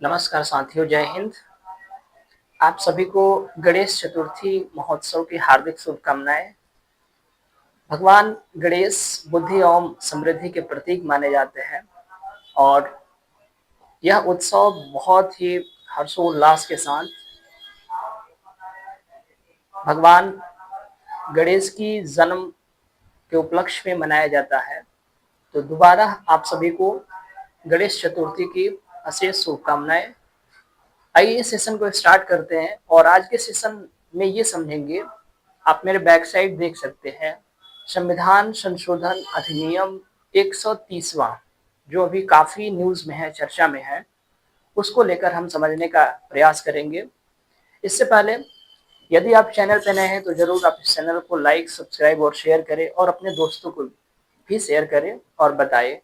नमस्कार साथियों, जय हिंद। आप सभी को गणेश चतुर्थी महोत्सव की हार्दिक शुभकामनाएं। भगवान गणेश बुद्धि एवं समृद्धि के प्रतीक माने जाते हैं और यह उत्सव बहुत ही हर्षोल्लास के साथ भगवान गणेश की जन्म के उपलक्ष्य में मनाया जाता है। तो दोबारा आप सभी को गणेश चतुर्थी की अशेष शुभकामनाएं। आइए इस सेशन को स्टार्ट करते हैं और आज के सेशन में ये समझेंगे। आप मेरे बैक साइड देख सकते हैं, संविधान संशोधन अधिनियम 130वां जो अभी काफी न्यूज में है, चर्चा में है, उसको लेकर हम समझने का प्रयास करेंगे। इससे पहले यदि आप चैनल पर नए हैं तो जरूर आप इस चैनल को लाइक, सब्सक्राइब और शेयर करें और अपने दोस्तों को भी शेयर करें और बताएं।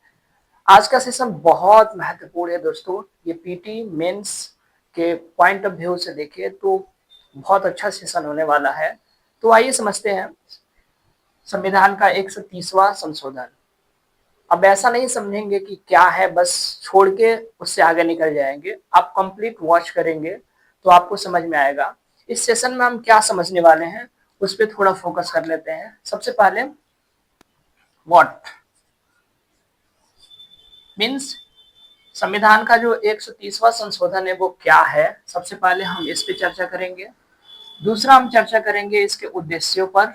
आज का सेशन बहुत महत्वपूर्ण है दोस्तों। ये पीटी मेंस के पॉइंट ऑफ व्यू से देखिए तो बहुत अच्छा सेशन होने वाला है। तो आइए समझते हैं संविधान का 130वां संशोधन। अब ऐसा नहीं समझेंगे कि क्या है बस छोड़ के उससे आगे निकल जाएंगे। आप कंप्लीट वॉच करेंगे तो आपको समझ में आएगा। इस सेशन में हम क्या समझने वाले हैं उस पर थोड़ा फोकस कर लेते हैं। सबसे पहले व्हाट मीन्स संविधान का जो 130वां संशोधन है वो क्या है, सबसे पहले हम इस पे चर्चा करेंगे। दूसरा हम चर्चा करेंगे इसके उद्देश्यों पर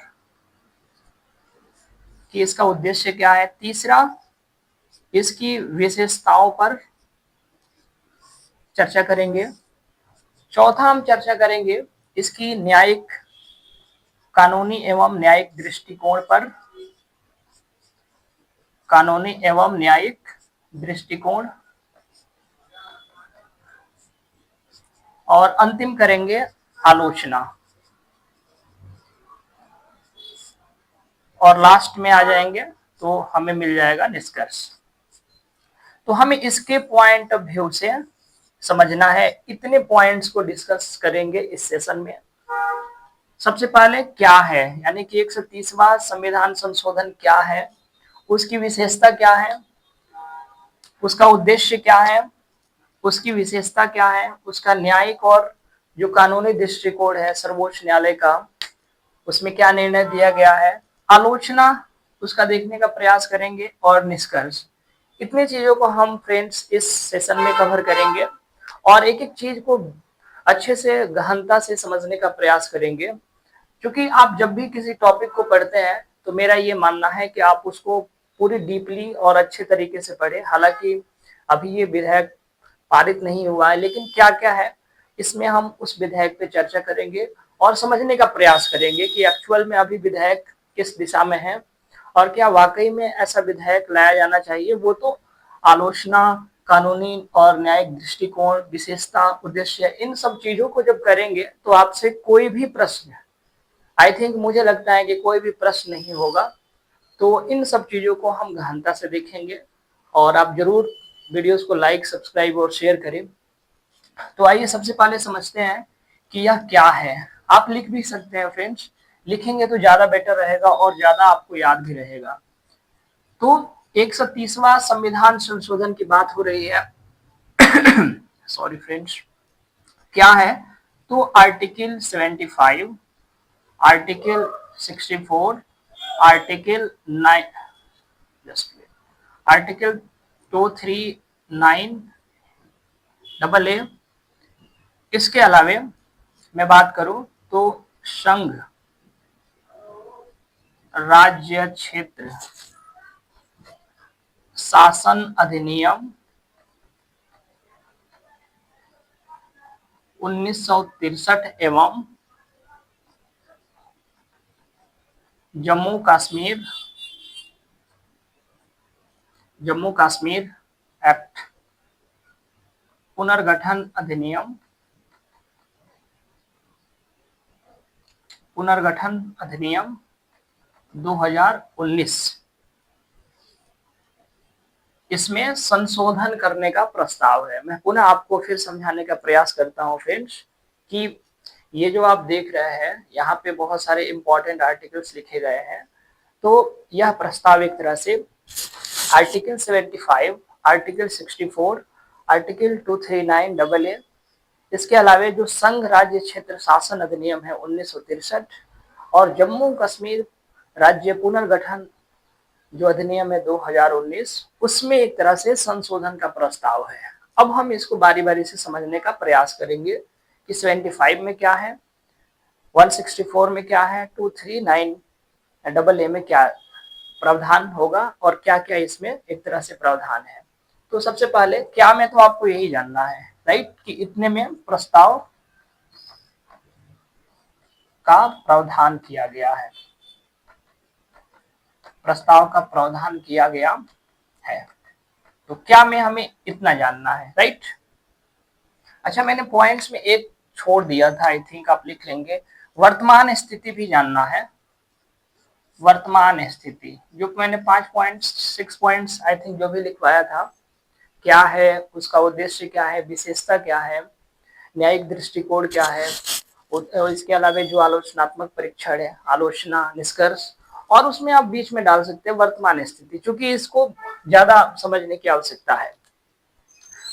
कि इसका उद्देश्य क्या है। तीसरा इसकी विशेषताओं पर चर्चा करेंगे। चौथा हम चर्चा करेंगे इसकी न्यायिक, कानूनी एवं न्यायिक दृष्टिकोण पर, कानूनी एवं न्यायिक दृष्टिकोण। और अंतिम करेंगे आलोचना और लास्ट में आ जाएंगे तो हमें मिल जाएगा निष्कर्ष। तो हमें इसके पॉइंट ऑफ व्यू से समझना है। इतने पॉइंट्स को डिस्कस करेंगे इस सेशन में। सबसे पहले क्या है, यानी कि 130वां संविधान संशोधन क्या है, उसकी विशेषता क्या है, उसका उद्देश्य क्या है, उसकी विशेषता क्या है, उसका न्यायिक और जो कानूनी दृष्टिकोण है सर्वोच्च न्यायालय का, उसमें क्या निर्णय दिया गया है, आलोचना उसका देखने का प्रयास करेंगे और निष्कर्ष। इतनी चीजों को हम फ्रेंड्स इस सेशन में कवर करेंगे और एक एक चीज को अच्छे से गहनता से समझने का प्रयास करेंगे। क्योंकि आप जब भी किसी टॉपिक को पढ़ते हैं तो मेरा ये मानना है कि आप उसको पूरी डीपली और अच्छे तरीके से पढ़ें। हालांकि अभी ये विधेयक पारित नहीं हुआ है, लेकिन क्या क्या है इसमें हम उस विधेयक पे चर्चा करेंगे और समझने का प्रयास करेंगे कि एक्चुअल में अभी विधेयक किस दिशा में है और क्या वाकई में ऐसा विधेयक लाया जाना चाहिए। वो तो आलोचना, कानूनी और न्यायिक दृष्टिकोण, विशेषता, उद्देश्य, इन सब चीजों को जब करेंगे तो आपसे कोई भी प्रश्न, आई थिंक मुझे लगता है कि कोई भी प्रश्न नहीं होगा। तो इन सब चीजों को हम गहनता से देखेंगे और आप जरूर वीडियोस को लाइक, सब्सक्राइब और शेयर करें। तो आइए सबसे पहले समझते हैं कि यह क्या है। आप लिख भी सकते हैं फ्रेंड्स, लिखेंगे तो ज्यादा बेटर रहेगा और ज्यादा आपको याद भी रहेगा। तो 130वां संविधान संशोधन की बात हो रही है। सॉरी फ्रेंड्स, क्या है तो article 75, article 64, article 9, just article 239 double A. इसके अलावे मैं बात करूं तो संघ राज्य क्षेत्र शासन अधिनियम 1963 एवं जम्मू कश्मीर एक्ट, पुनर्गठन अधिनियम 2019, इसमें संशोधन करने का प्रस्ताव है। मैं पुनः आपको फिर समझाने का प्रयास करता हूं फ्रेंड्स कि ये जो आप देख रहे हैं यहाँ पे बहुत सारे इंपॉर्टेंट आर्टिकल्स लिखे गए हैं। तो यह प्रस्ताव एक तरह से आर्टिकल 75, आर्टिकल 64, आर्टिकल 239AA, इसके अलावा जो संघ राज्य क्षेत्र शासन अधिनियम है 1963 और जम्मू कश्मीर राज्य पुनर्गठन जो अधिनियम है 2019, उसमें एक तरह से संशोधन का प्रस्ताव है। अब हम इसको बारी बारी से समझने का प्रयास करेंगे कि 75 में क्या है, 164 में क्या है, 239AA में क्या प्रावधान होगा और क्या क्या इसमें एक तरह से प्रावधान है। तो सबसे पहले क्या में तो आपको यही जानना है, राइट, कि इतने में प्रस्ताव का प्रावधान किया गया है, प्रस्ताव का प्रावधान किया गया है। तो क्या में हमें इतना जानना है, राइट। अच्छा, मैंने पॉइंट्स में एक छोड़ दिया था, आई थिंक आप लिख लेंगे, वर्तमान स्थिति भी जानना है। वर्तमान स्थिति जो मैंने 5 पॉइंट्स 6 पॉइंट्स आई थिंक जो भी लिखवाया था, क्या है उसका उद्देश्य, क्या है विशेषता, क्या है न्यायिक दृष्टिकोण, क्या है, और इसके अलावा जो आलोचनात्मक परीक्षण है, आलोचना, निष्कर्ष, और उसमें आप बीच में डाल सकते हैं वर्तमान स्थिति, क्योंकि इसको ज्यादा समझने की आवश्यकता है।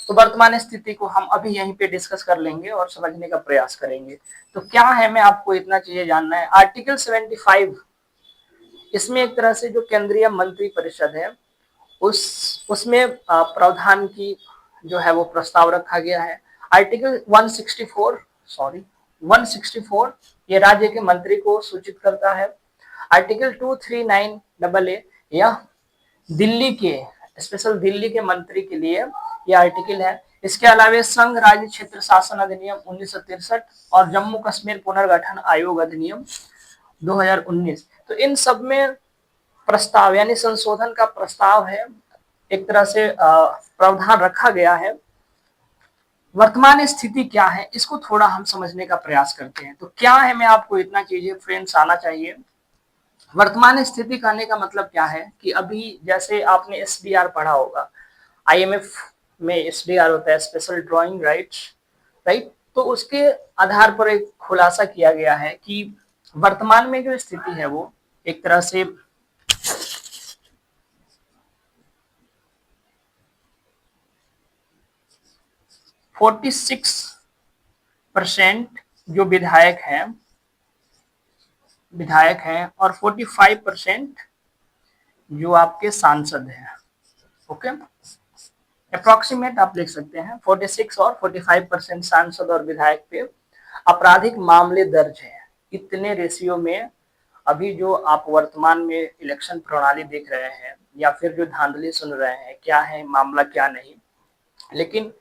तो वर्तमान स्थिति को हम अभी यहीं पे डिस्कस कर लेंगे और समझने का प्रयास करेंगे। तो क्या है, मैं आपको इतना चीजें जानना है। आर्टिकल 75, इसमें एक तरह से जो केंद्रीय मंत्री परिषद है उसमें प्रावधान की जो है वो प्रस्ताव रखा गया है। आर्टिकल 164 ये राज्य के मंत्री को सूचित करता है। आर्टिकल 239AA यह दिल्ली के स्पेशल दिल्ली के मंत्री के लिए यह आर्टिकल है। इसके अलावा संघ राज्य क्षेत्र शासन अधिनियम 1963 और जम्मू कश्मीर पुनर्गठन आयोग अधिनियम 2019, तो इन सब में प्रस्ताव यानी संशोधन का प्रस्ताव है, एक तरह से प्रावधान रखा गया है। वर्तमान स्थिति क्या है, इसको थोड़ा हम समझने का प्रयास करते हैं। तो क्या है, मैं आपको इतना चीजें फ्रेंड्स आना चाहिए। वर्तमान स्थिति कहने का मतलब क्या है कि अभी जैसे आपने SDR पढ़ा होगा, IMF में SDR होता है, स्पेशल ड्राइंग राइट्स, राइट। तो उसके आधार पर एक खुलासा किया गया है कि वर्तमान में जो स्थिति है वो एक तरह से 46% जो विधायक हैं और 45% जो आपके सांसद हैं। ओके, अप्रोक्सीमेट आप लिख सकते हैं 46 और 45% सांसद और विधायक पे आपराधिक मामले दर्ज हैं। इतने रेशियो में अभी जो आप वर्तमान में इलेक्शन प्रणाली देख रहे हैं या फिर जो धांधली सुन रहे हैं, क्या है मामला क्या नहीं, लेकिन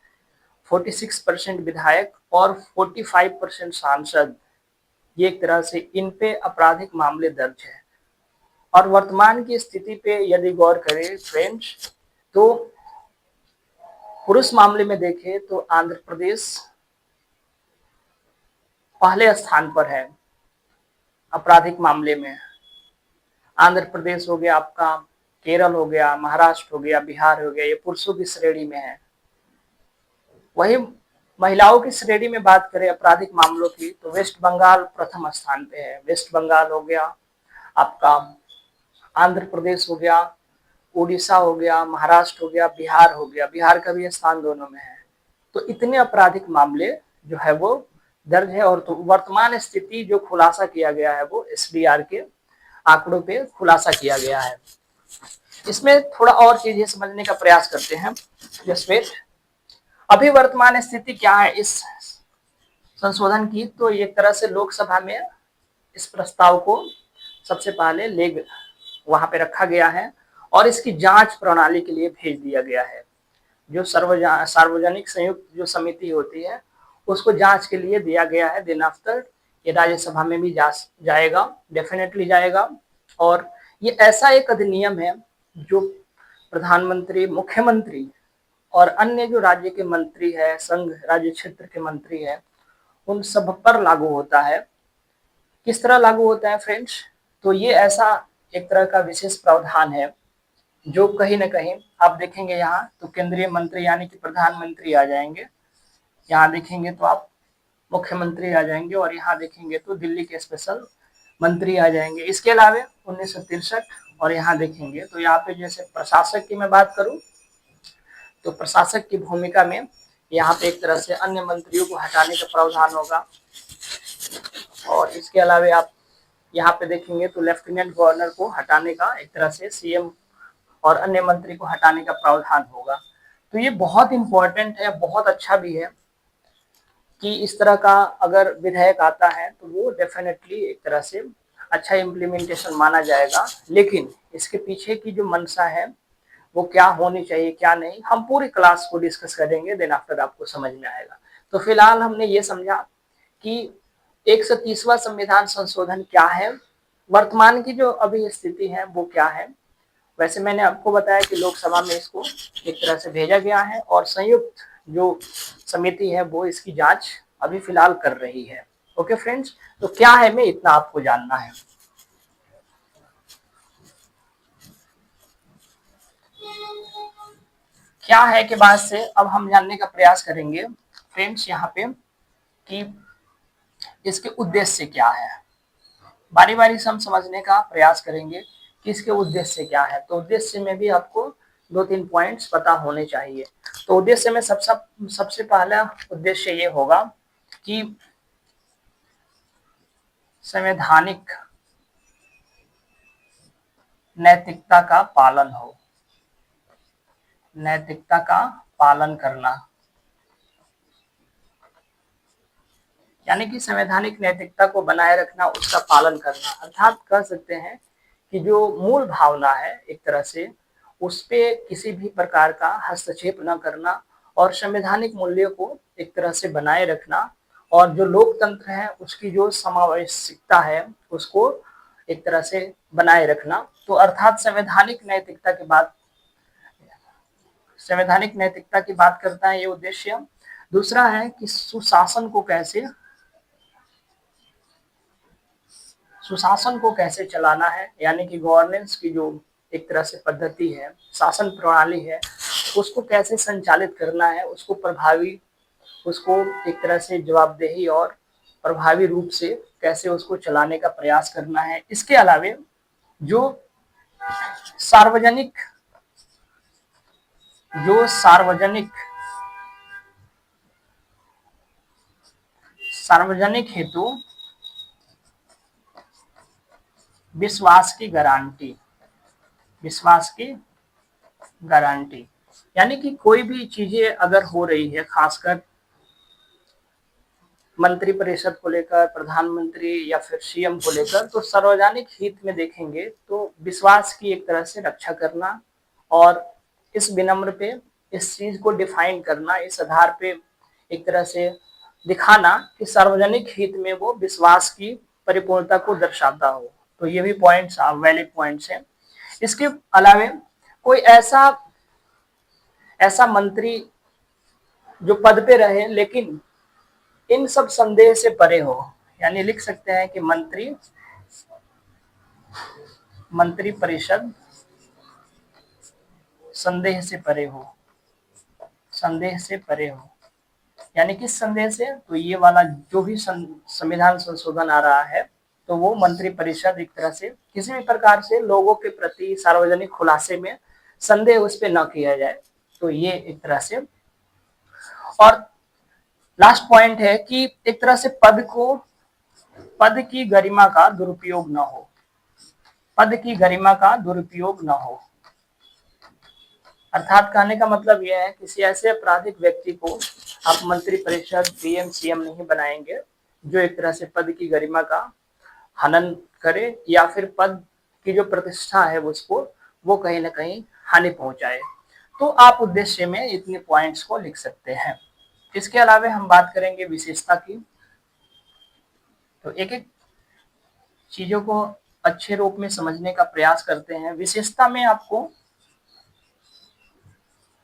46% विधायक और 45% सांसद, ये एक तरह से इन पे आपराधिक मामले दर्ज है। और वर्तमान की स्थिति पे यदि गौर करें फ्रेंड्स, तो पुरुष मामले में देखें तो आंध्र प्रदेश पहले स्थान पर है आपराधिक मामले में। आंध्र प्रदेश हो गया आपका, केरल हो गया, महाराष्ट्र हो गया, बिहार हो गया, ये पुरुषों की श्रेणी में है। वही महिलाओं की श्रेणी में बात करें आपराधिक मामलों की, तो वेस्ट बंगाल प्रथम स्थान पे है। वेस्ट बंगाल हो गया आपका, आंध्र प्रदेश हो गया, उड़ीसा हो गया, महाराष्ट्र हो गया, बिहार हो गया, बिहार का भी स्थान दोनों में है। तो इतने आपराधिक मामले जो है वो दर्ज है। और तो वर्तमान स्थिति जो खुलासा किया गया है वो SDR के आंकड़ों पे खुलासा किया गया है। इसमें थोड़ा और चीजें समझने का प्रयास करते हैं। जस्ट वेट, अभी वर्तमान स्थिति क्या है इस संशोधन की, तो एक तरह से लोकसभा में इस प्रस्ताव को सबसे पहले वहां पे रखा गया है और इसकी जांच प्रणाली के लिए भेज दिया गया है। जो सार्वजनिक संयुक्त जो समिति होती है उसको जांच के लिए दिया गया है। दिन आफ्टर ये राज्यसभा में भी जाएगा, डेफिनेटली जाएगा। और ये ऐसा एक अधिनियम है जो प्रधानमंत्री, मुख्यमंत्री और अन्य जो राज्य के मंत्री है, संघ राज्य क्षेत्र के मंत्री है, उन सब पर लागू होता है। किस तरह लागू होता है फ्रेंड्स, तो ये ऐसा एक तरह का विशेष प्रावधान है जो कहीं ना कहीं आप देखेंगे यहाँ तो केंद्रीय मंत्री यानी कि प्रधानमंत्री आ जाएंगे, यहाँ देखेंगे तो आप मुख्यमंत्री आ जाएंगे और यहाँ देखेंगे तो दिल्ली के स्पेशल मंत्री आ जाएंगे। इसके अलावा 1963। और यहाँ देखेंगे तो यहाँ पे जैसे प्रशासक की मैं बात करूं तो प्रशासक की भूमिका में यहाँ पे एक तरह से अन्य मंत्रियों को हटाने का प्रावधान होगा। और इसके अलावा आप यहाँ पे देखेंगे तो लेफ्टिनेंट गवर्नर को हटाने का एक तरह से सीएम और अन्य मंत्री को हटाने का प्रावधान होगा। तो ये बहुत इंपॉर्टेंट है, बहुत अच्छा भी है कि इस तरह का अगर विधेयक आता है तो वो डेफिनेटली एक तरह से अच्छा इम्प्लीमेंटेशन माना जाएगा। लेकिन इसके पीछे की जो मंशा है वो क्या होनी चाहिए क्या नहीं, हम पूरी क्लास को डिस्कस करेंगे, देन आफ्टर आपको समझ में आएगा। तो फिलहाल हमने ये समझा कि 130वां संविधान संशोधन क्या है, वर्तमान की जो अभी स्थिति है वो क्या है। वैसे मैंने आपको बताया कि लोकसभा में इसको एक तरह से भेजा गया है और संयुक्त जो समिति है वो इसकी जांच अभी फिलहाल कर रही है। ओके फ्रेंड्स, तो क्या है मैं इतना आपको जानना है। क्या है के बाद से अब हम जानने का प्रयास करेंगे फ्रेंड्स यहाँ पे कि इसके उद्देश्य क्या है। बारी बारी से हम समझने का प्रयास करेंगे कि इसके उद्देश्य क्या है। तो उद्देश्य में भी आपको 2-3 पॉइंट्स पता होने चाहिए। तो उद्देश्य में सबसे पहला उद्देश्य ये होगा कि संवैधानिक नैतिकता का पालन हो, नैतिकता का पालन करना, यानी कि संवैधानिक नैतिकता को बनाए रखना, उसका पालन करना। अर्थात कह सकते हैं कि जो मूल भावना है एक तरह से उस पे किसी भी प्रकार का हस्तक्षेप न करना और संवैधानिक मूल्यों को एक तरह से बनाए रखना और जो लोकतंत्र है उसकी जो समावेशिकता है उसको एक तरह से बनाए रखना। तो अर्थात संवैधानिक नैतिकता की बात करता है ये उद्देश्य। दूसरा है कि सुशासन को कैसे चलाना है, यानी कि गवर्नेंस की जो एक तरह से पद्धति है, शासन प्रणाली है, उसको कैसे संचालित करना है, उसको एक तरह से जवाबदेही और प्रभावी रूप से कैसे उसको चलाने का प्रयास करना है। इसके अलावा जो सार्वजनिक हेतु विश्वास की गारंटी, यानी कि कोई भी चीजें अगर हो रही है, खासकर मंत्री परिषद को लेकर, प्रधानमंत्री या फिर सीएम को लेकर, तो सार्वजनिक हित में देखेंगे तो विश्वास की एक तरह से रक्षा करना और इस विनम्र पे इस चीज को डिफाइन करना, इस आधार पे एक तरह से दिखाना कि सार्वजनिक हित में वो विश्वास की परिपूर्णता को दर्शाता हो। तो ये भी पॉइंट्स वैलिड पॉइंट्स हैं। इसके अलावा कोई ऐसा मंत्री जो पद पे रहे लेकिन इन सब संदेह से परे हो, यानी लिख सकते हैं कि मंत्री परिषद संदेह से परे हो, यानी किस संदेह से, तो ये वाला जो भी संविधान संशोधन आ रहा है तो वो मंत्री परिषद एक तरह से किसी भी प्रकार से लोगों के प्रति सार्वजनिक खुलासे में संदेह उस पर न किया जाए। तो ये एक तरह से, और लास्ट पॉइंट है कि एक तरह से पद की गरिमा का दुरुपयोग न हो। अर्थात कहने का मतलब यह है किसी ऐसे आपराधिक व्यक्ति को आप मंत्री परिषद, पीएम, सीएम नहीं बनाएंगे जो एक तरह से पद की गरिमा का हनन करे या फिर पद की जो प्रतिष्ठा है उसको वो कहीं ना कहीं हानि पहुंचाए। तो आप उद्देश्य में इतने पॉइंट्स को लिख सकते हैं। इसके अलावा हम बात करेंगे विशेषता की। तो एक एक चीजों को अच्छे रूप में समझने का प्रयास करते हैं। विशेषता में आपको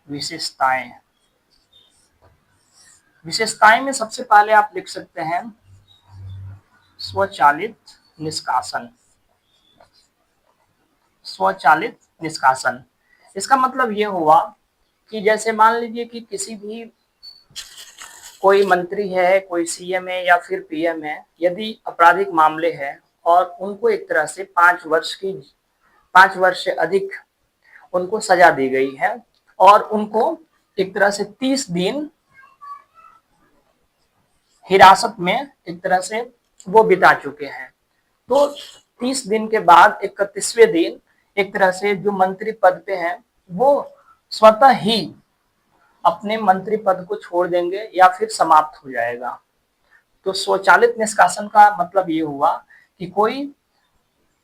विशेषताएं में सबसे पहले आप लिख सकते हैं स्वचालित निष्कासन। इसका मतलब ये हुआ कि जैसे मान लीजिए कि किसी भी कोई मंत्री है, कोई सीएम है या फिर पीएम है, यदि आपराधिक मामले हैं और उनको एक तरह से 5 वर्ष से अधिक उनको सजा दी गई है और उनको एक तरह से 30 दिन हिरासत में एक तरह से वो बिता चुके हैं। तो 30 दिन के बाद 31वें दिन एक तरह से जो मंत्री पद पे हैं वो स्वतः ही अपने मंत्री पद को छोड़ देंगे या फिर समाप्त हो जाएगा। तो स्वचालित निष्कासन का मतलब ये हुआ कि कोई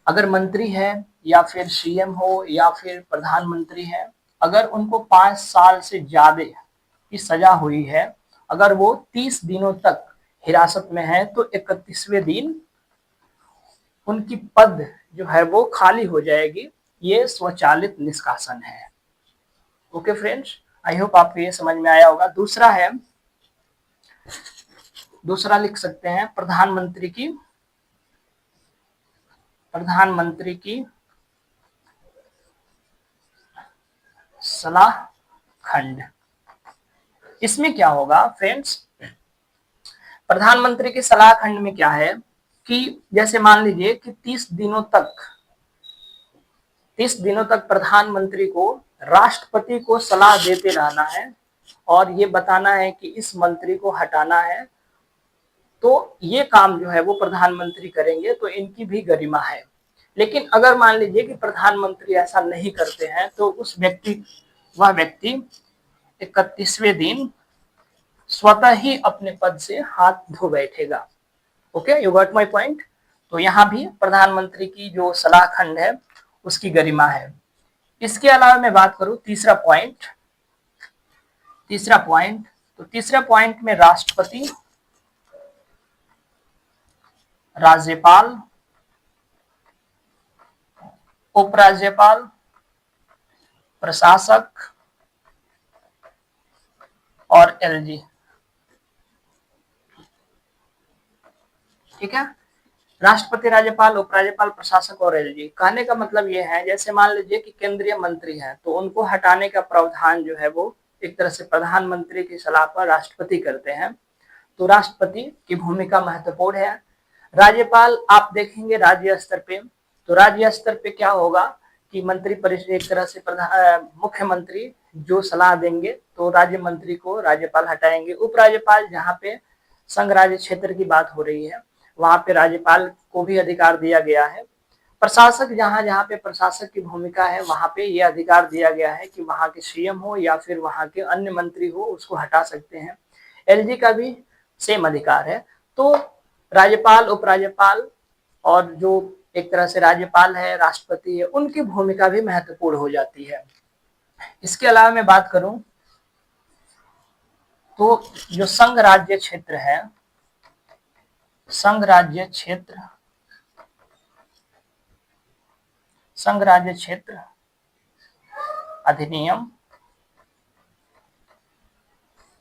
अगर मंत्री है या फिर सीएम हो या फिर प्रधानमंत्री है, अगर उनको 5 साल से ज्यादा की सजा हुई है, अगर वो 30 दिनों तक हिरासत में है तो 31वें दिन उनकी पद जो है वो खाली हो जाएगी। ये स्वचालित निष्कासन है। ओके फ्रेंड्स, आई होप आपको ये समझ में आया होगा। दूसरा लिख सकते हैं प्रधानमंत्री की सलाह खंड। इसमें क्या होगा फ्रेंड्स, प्रधानमंत्री की सलाह खंड में क्या है कि जैसे मान लीजिए कि 30 दिनों तक प्रधानमंत्री को राष्ट्रपति को सलाह देते रहना है और ये बताना है कि इस मंत्री को हटाना है। तो ये काम जो है वो प्रधानमंत्री करेंगे तो इनकी भी गरिमा है। लेकिन अगर मान लीजिए कि प्रधानमंत्री ऐसा नहीं करते हैं तो वह व्यक्ति 31वें दिन स्वतः ही अपने पद से हाथ धो बैठेगा। Okay, you got my point. तो यहाँ भी प्रधानमंत्री की जो सलाह खंड है उसकी गरिमा है। इसके अलावा मैं बात करूं तीसरा पॉइंट, तो तीसरा पॉइंट में राष्ट्रपति, राज्यपाल, उपराज्यपाल, प्रशासक और एलजी। ठीक है, राष्ट्रपति, राज्यपाल, उपराज्यपाल, प्रशासक और एलजी। कहने का मतलब ये है, जैसे मान लीजिए कि केंद्रीय मंत्री हैं तो उनको हटाने का प्रावधान जो है वो एक तरह से प्रधानमंत्री की सलाह पर राष्ट्रपति करते हैं। तो राष्ट्रपति की भूमिका महत्वपूर्ण है। राज्यपाल आप देखेंगे राज्य स्तर पे, तो राज्य स्तर पे क्या होगा कि मंत्री परिषद एक तरह से मुख्यमंत्री जो सलाह देंगे तो राज्य मंत्री को राज्यपाल हटाएंगे। उपराज्यपाल, जहाँ पे संघ राज्य क्षेत्र की बात हो रही है वहां पे राज्यपाल को भी अधिकार दिया गया है। प्रशासक, जहाँ पे प्रशासक की भूमिका है वहां पे ये अधिकार दिया गया है कि वहां के सीएम हो या फिर वहां के अन्य मंत्री हो उसको हटा सकते हैं। एलजी का भी सेम अधिकार है। तो राज्यपाल, उपराज्यपाल और जो एक तरह से राज्यपाल है, राष्ट्रपति है, उनकी भूमिका भी महत्वपूर्ण हो जाती है। इसके अलावा मैं बात करूं तो जो संघ राज्य क्षेत्र है, संघ राज्य क्षेत्र अधिनियम,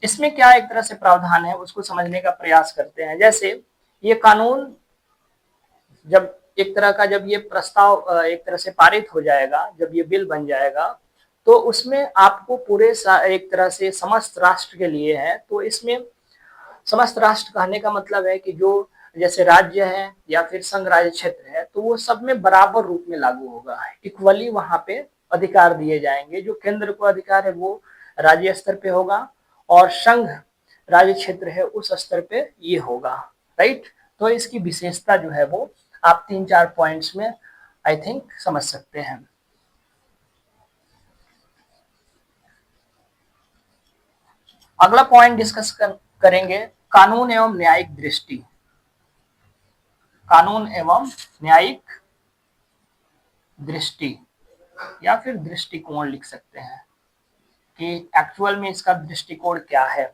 इसमें क्या एक तरह से प्रावधान है उसको समझने का प्रयास करते हैं। जैसे ये कानून जब ये प्रस्ताव एक तरह से पारित हो जाएगा, जब ये बिल बन जाएगा तो उसमें आपको पूरे एक तरह से समस्त राष्ट्र के लिए है। तो इसमें समस्त राष्ट्र कहने का मतलब है कि जो जैसे राज्य है या फिर संघ राज्य क्षेत्र है तो वो सब में बराबर रूप में लागू होगा, इक्वली वहां पे अधिकार दिए जाएंगे। जो केंद्र को अधिकार है वो राज्य स्तर पे होगा और संघ राज्य क्षेत्र है उस स्तर पे ये होगा, राइट। तो इसकी विशेषता जो है वो आप 3-4 पॉइंट्स में आई थिंक समझ सकते हैं। अगला पॉइंट डिस्कस करेंगे कानून एवं न्यायिक दृष्टि। कानून एवं न्यायिक दृष्टि या फिर दृष्टिकोण लिख सकते हैं कि एक्चुअल में इसका दृष्टिकोण क्या है।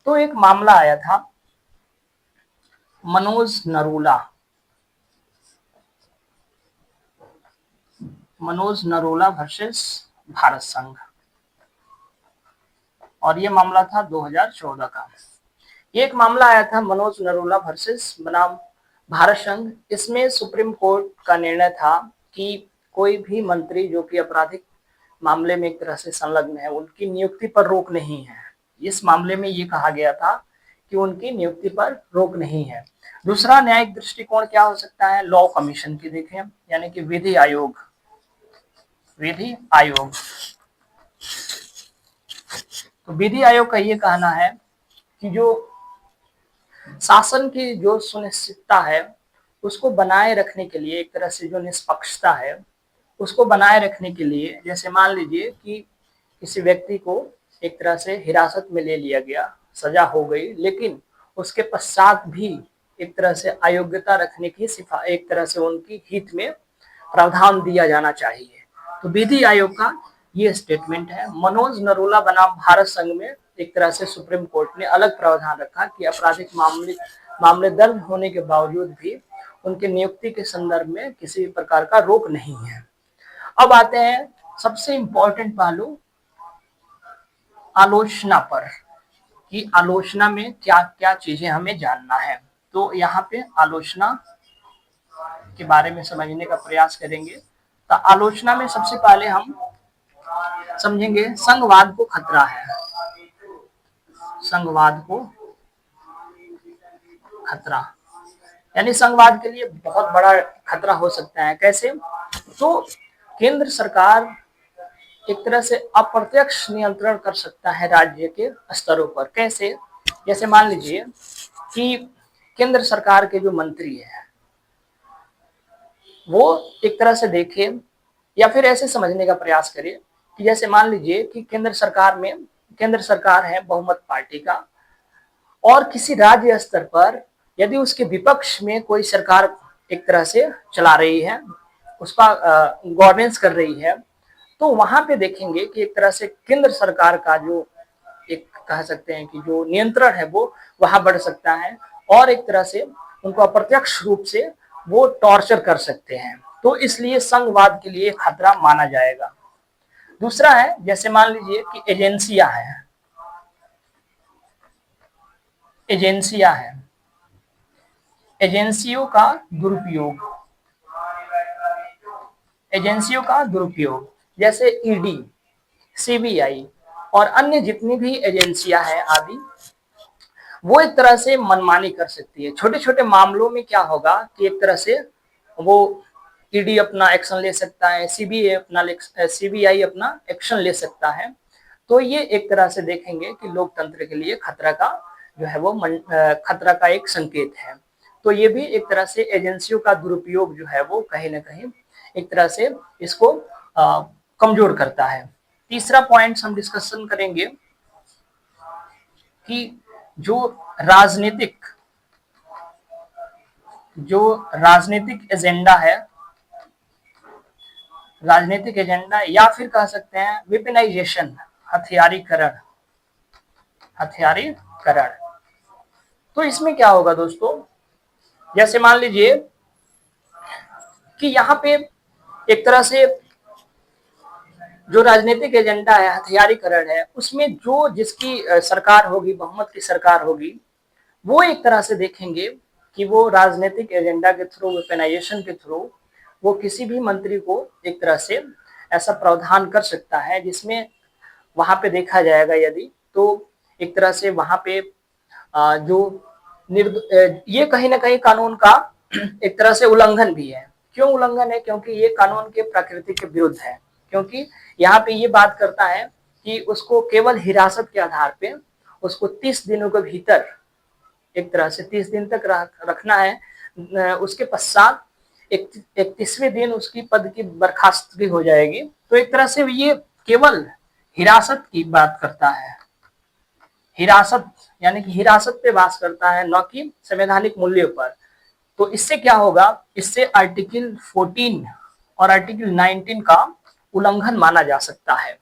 तो एक मामला आया था मनोज नरोला वर्सेस भारत संघ, और ये मामला था 2014 का। एक मामला आया था मनोज नरोला वर्सेस बनाम भारत संघ। इसमें सुप्रीम कोर्ट का निर्णय था कि कोई भी मंत्री जो कि आपराधिक मामले में एक तरह से संलग्न है उनकी नियुक्ति पर रोक नहीं है। इस मामले में ये कहा गया था कि उनकी नियुक्ति पर रोक नहीं है। दूसरा न्यायिक दृष्टिकोण क्या हो सकता है, लॉ कमीशन की देखें, यानी कि विधि आयोग। विधि आयोग, तो विधि आयोग का ये कहना है कि जो शासन की जो सुनिश्चितता है उसको बनाए रखने के लिए, एक तरह से जो निष्पक्षता है उसको बनाए रखने के लिए, जैसे मान लीजिए कि किसी व्यक्ति को एक तरह से हिरासत में ले लिया गया, सजा हो गई, लेकिन उसके पश्चात भी एक तरह से अयोग्यता रखने की एक तरह से उनकी हित में प्रावधान दिया जाना चाहिए। तो विधि आयोग का ये स्टेटमेंट है। मनोज नरोला बनाम भारत संघ में एक तरह से सुप्रीम कोर्ट ने अलग प्रावधान रखा कि आपराधिक मामले दर्ज होने के बावजूद भी उनके नियुक्ति के संदर्भ में किसी प्रकार का रोक नहीं है। अब आते हैं सबसे इंपॉर्टेंट पहलू आलोचना पर, कि आलोचना में क्या क्या चीजें हमें जानना है। तो यहाँ पे आलोचना के बारे में समझने का प्रयास करेंगे। तो आलोचना में सबसे पहले हम समझेंगे संघवाद को खतरा है। संघवाद को खतरा, यानी संघवाद के लिए बहुत बड़ा खतरा हो सकता है। कैसे, तो केंद्र सरकार एक तरह से अप्रत्यक्ष नियंत्रण कर सकता है राज्य के स्तरों पर। कैसे, जैसे मान लीजिए कि केंद्र सरकार के जो मंत्री है वो एक तरह से देखे, या फिर ऐसे समझने का प्रयास करिए कि जैसे मान लीजिए कि केंद्र सरकार है बहुमत पार्टी का, और किसी राज्य स्तर पर यदि उसके विपक्ष में कोई सरकार एक तरह से चला रही है, उसका गवर्नेंस कर रही है, तो वहां पे देखेंगे कि एक तरह से केंद्र सरकार का जो एक कह सकते हैं कि जो नियंत्रण है वो वहां बढ़ सकता है, और एक तरह से उनको अप्रत्यक्ष रूप से वो टॉर्चर कर सकते हैं। तो इसलिए संघवाद के लिए खतरा माना जाएगा। दूसरा है, जैसे मान लीजिए कि एजेंसियां हैं, एजेंसियों का दुरुपयोग, जैसे ईडी, सीबीआई और अन्य जितनी भी एजेंसियां हैं आदि, वो एक तरह से मनमानी कर सकती है। छोटे छोटे मामलों में क्या होगा कि एक तरह से वो ईडी अपना एक्शन ले सकता है, सीबीआई अपना एक्शन ले सकता है। तो ये एक तरह से देखेंगे कि लोकतंत्र के लिए खतरा का जो है वो खतरा का एक संकेत है। तो ये भी एक तरह से एजेंसियों का दुरुपयोग जो है वो कहीं ना कहीं एक तरह से इसको कमजोर करता है। तीसरा पॉइंट हम डिस्कशन करेंगे कि जो राजनीतिक एजेंडा या फिर कह सकते हैं वेपनाइजेशन, हथियारीकरण। तो इसमें क्या होगा दोस्तों, जैसे मान लीजिए कि यहाँ पे एक तरह से जो राजनीतिक एजेंडा है, हथियारीकरण है, उसमें जो जिसकी सरकार होगी, बहुमत की सरकार होगी, वो एक तरह से देखेंगे कि वो राजनीतिक एजेंडा के थ्रू, वेपनाइजेशन के थ्रू वो किसी भी मंत्री को एक तरह से ऐसा प्रावधान कर सकता है जिसमें वहां पे देखा जाएगा यदि, तो एक तरह से वहां पे जो ये कहीं ना कहीं कानून का एक तरह से उल्लंघन भी है। क्यों उल्लंघन है, क्योंकि ये कानून के प्रकृति के विरुद्ध है। क्योंकि यहाँ पे ये बात करता है कि उसको केवल हिरासत के आधार पे उसको 30 दिनों के भीतर एक तरह से 30 दिन तक रखना है। उसके पश्चात 31वें दिन उसकी पद की बर्खास्तगी हो जाएगी। तो एक तरह से ये केवल हिरासत की बात करता है, हिरासत यानी कि हिरासत पे बात करता है, न कि संवैधानिक मूल्यों पर। तो इससे क्या होगा, इससे आर्टिकल 14 और आर्टिकल 19 का उल्लंघन माना जा सकता है।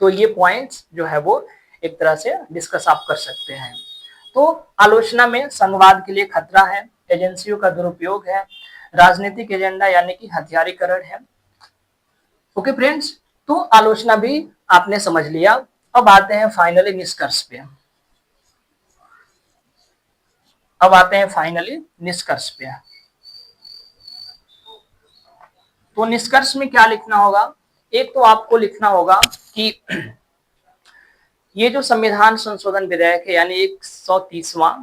तो ये पॉइंट्स जो है वो एक तरह से डिस्कस आप कर सकते हैं। तो आलोचना में संघवाद के लिए खतरा है, एजेंसियों का दुरुपयोग है, राजनीतिक एजेंडा यानी कि हथियारीकरण है। ओके फ्रेंड्स, तो आलोचना भी आपने समझ लिया। अब आते हैं फाइनली निष्कर्ष पे। तो निष्कर्ष में क्या लिखना होगा, एक तो आपको लिखना होगा कि ये जो संविधान संशोधन विधेयक है यानी 130वां,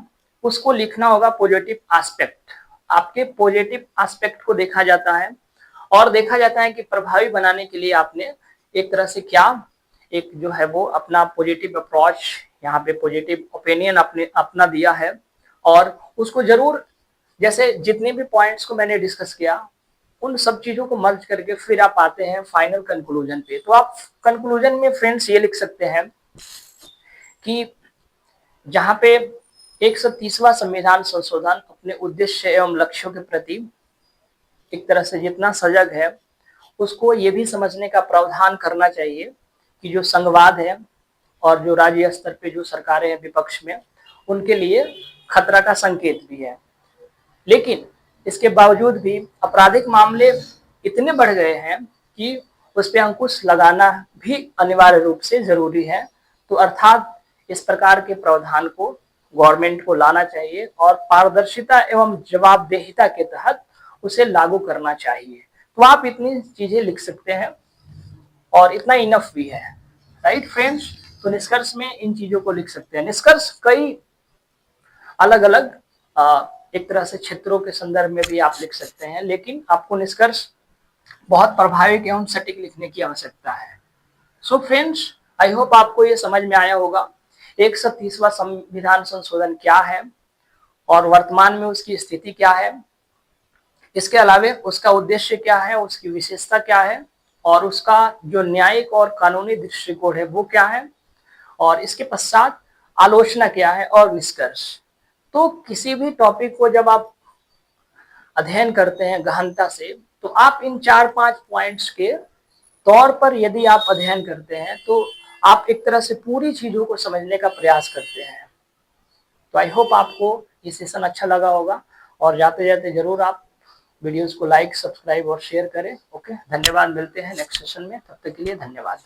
उसको लिखना होगा पॉजिटिव एस्पेक्ट। आपके पॉजिटिव एस्पेक्ट को देखा जाता है और देखा जाता है कि प्रभावी बनाने के लिए आपने एक तरह से क्या एक जो है वो अपना पॉजिटिव अप्रोच, यहाँ पे पॉजिटिव ओपिनियन अपने अपना दिया है और उसको जरूर, जैसे जितने भी पॉइंट्स को मैंने डिस्कस किया उन सब चीजों को मर्ज करके फिर आप आते हैं फाइनल कंक्लूजन पे। तो आप कंक्लूजन में फ्रेंड्स ये लिख सकते हैं कि जहां पे 130वां संविधान संशोधन अपने उद्देश्य एवं लक्ष्यों के प्रति एक तरह से जितना सजग है, उसको ये भी समझने का प्रावधान करना चाहिए कि जो संघवाद है और जो राज्य स्तर पे जो सरकारें हैं विपक्ष में, उनके लिए खतरा का संकेत भी है। लेकिन इसके बावजूद भी आपराधिक मामले इतने बढ़ गए हैं कि उस पर अंकुश लगाना भी अनिवार्य रूप से जरूरी है। तो अर्थात इस प्रकार के प्रावधान को गवर्नमेंट को लाना चाहिए और पारदर्शिता एवं जवाबदेहिता के तहत उसे लागू करना चाहिए। तो आप इतनी चीजें लिख सकते हैं और इतना इनफ भी है, राइट फ्रेंड्स। तो निष्कर्ष में इन चीजों को लिख सकते हैं। निष्कर्ष कई अलग अलग एक तरह से क्षेत्रों के संदर्भ में भी आप लिख सकते हैं, लेकिन आपको निष्कर्ष बहुत प्रभावी एवं सटीक लिखने की आवश्यकता है। सो फ्रेंड्स, आई होप आपको ये समझ में आया होगा 130वां संविधान संशोधन क्या है और वर्तमान में उसकी स्थिति क्या है, इसके अलावा उसका उद्देश्य क्या है, उसकी विशेषता क्या है और उसका जो न्यायिक और कानूनी दृष्टिकोण है वो क्या है, और इसके पश्चात आलोचना क्या है और निष्कर्ष। तो किसी भी टॉपिक को जब आप अध्ययन करते हैं गहनता से, तो आप इन 4-5 पॉइंट्स के तौर पर यदि आप अध्ययन करते हैं तो आप एक तरह से पूरी चीजों को समझने का प्रयास करते हैं। तो आई होप आपको ये सेशन अच्छा लगा होगा और जाते जाते जरूर आप वीडियोस को लाइक, सब्सक्राइब और शेयर करें। ओके, धन्यवाद। मिलते हैं नेक्स्ट सेशन में, तब तक के लिए धन्यवाद।